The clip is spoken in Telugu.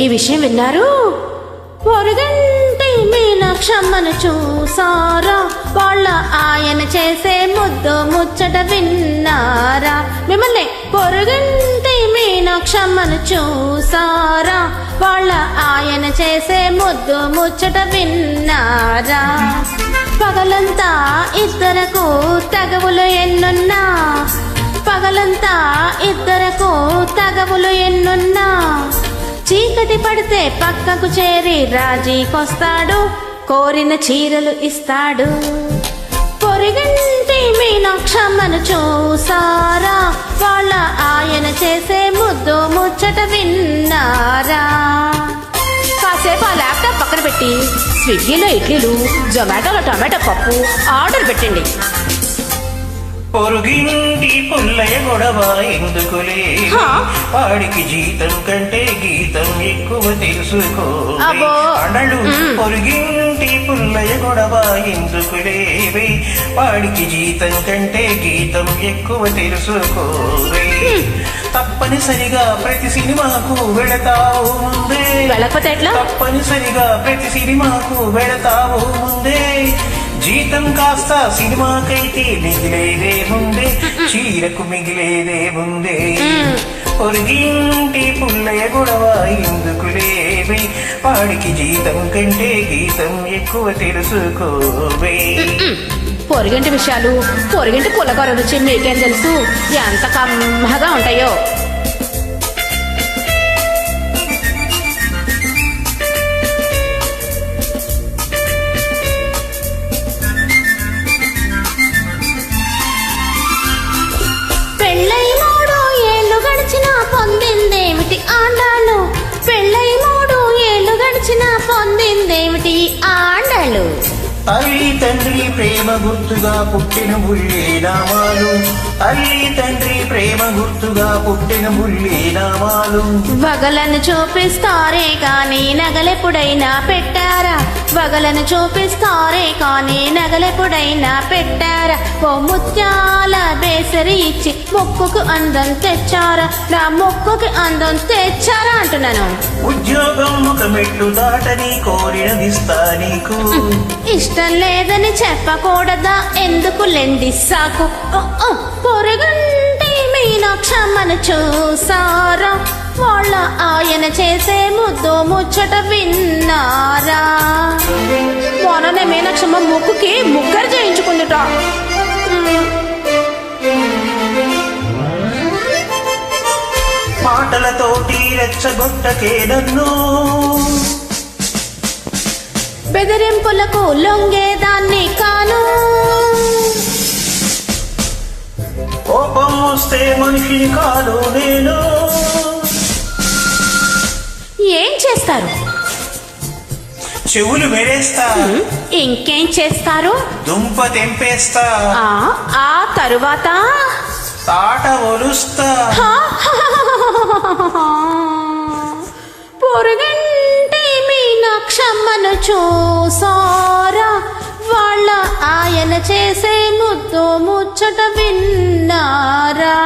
ఈ విషయం విన్నారు? పొరుగంటి మీనాక్షమ్మను చూసారా? వాళ్ళ ఆయన చేసే ముద్దు ముచ్చట విన్నారా? మిమ్మల్ని పొరుగంటి మీనాక్షమ్మను చూసారా? వాళ్ళ ఆయన చేసే ముద్దు ముచ్చట విన్నారా? పగలంతా ఇద్దరకు తగవులు ఎన్నున్నా, పగలంతా ఇద్దరకు తగవులు ఎన్నున్నా, చీకటి పడితే పక్కకు చేరి రాజీకొస్తాడు, కోరిన చీరలు ఇస్తాడు. పొరుగంటి మీనాక్షమ్మను చూసారా? వాళ్ళ ఆయన చేసే ముద్దు ముచ్చట విన్నారా? కాసేపు ఆ ల్యాప్టాప్ పక్కన పెట్టి స్విగ్గీలో ఇడ్లీలు, జొమాటోలో టమాటో పప్పు ఆర్డర్ పెట్టండి. పొరుగింటి పుల్లయ్య గొడవ ఎందుకులే, వాడికి జీతం కంటే గీతం ఎక్కువ తెలుసుకో అడలు. పొరుగింటి పుల్లయ్య గొడవ ఎందుకులేవే, వాడికి జీతం కంటే గీతం ఎక్కువ తెలుసుకోవే. తప్పనిసరిగా ప్రతి సినిమాకు వెళతావు ముందే, తప్పనిసరిగా ప్రతి సినిమాకు వెళతావు ముందే. జీతం కాస్త సినిమాకైతే మిగిలేదే ముందే, చీరకు మిగిలేదే ముందే. పొరుగింటి పుల్లయ్య గొడవ ఎందుకులేవే, వాడికి జీతం కంటే గీతం ఎక్కువ తెలుసుకోవే. పొరుగింటి విషయాలు, పొరుగింటి పుల్లకూర రుచి మీకేం తెలుసు? ఎంత కమ్మగా ఉంటాయో. పెళ్ళై 3 ఏళ్ళు గడిచినా పొందిందేమిటి ఆండాలు? పెళ్ళై 3 ఏళ్ళు గడిచినా పొందిందేమిటి ఆండాలు? తల్లి తండ్రి ప్రేమ గుర్తుగా పుట్టిన బుల్లి నామాలు, తల్లి తండ్రి ప్రేమ గుర్తుగా పుట్టిన బుల్లి నామాలు. వగలను చూపిస్తారే కానీ నగలెప్పుడైనా పెట్టారా? వగలను చూపిస్తారే కానీ నగలెప్పుడైనా పెట్టారా? ఓ ముత్యాల బేసరి ఇచ్చి మొక్కుకు అందం తెచ్చారా? నా మొక్కుకి అందం తెచ్చారా అంటున్నాను. ఉద్యోగం ఒక మెట్టు దాటని కోరినదిస్తా నీకు, ఇష్టం లేదని చెప్పకూడదా? ఎందుకు లెండి సాకు. పొరుగంటి మీనాక్షమ్మను చూసారా? వాళ్ళ ఆయన చేసే ముద్దు ముచ్చట విన్నారా? మొన్ననే మీనాక్షమ్మ ముక్కుకి ముగ్గరు చేయించుకుందిట. మాటలతోటి రెచ్చగొట్టకే నన్ను, బెదిరింపులకు లొంగేదాన్ని కాను. కోపం వస్తే మనిషిని కాదు నేను. ఏం చేస్తారు? చెవులు మెరేస్తా. ఇంకేం చేస్తారు? దుంప తెంపేస్తా. ఆ తరువాత తాట ఒలుస్తా. పొరుగంటి మీనాక్షమ్మను చూసారా? వాళ్ళ ఆయన చేసే ముద్దు ముచ్చట విన్నారా?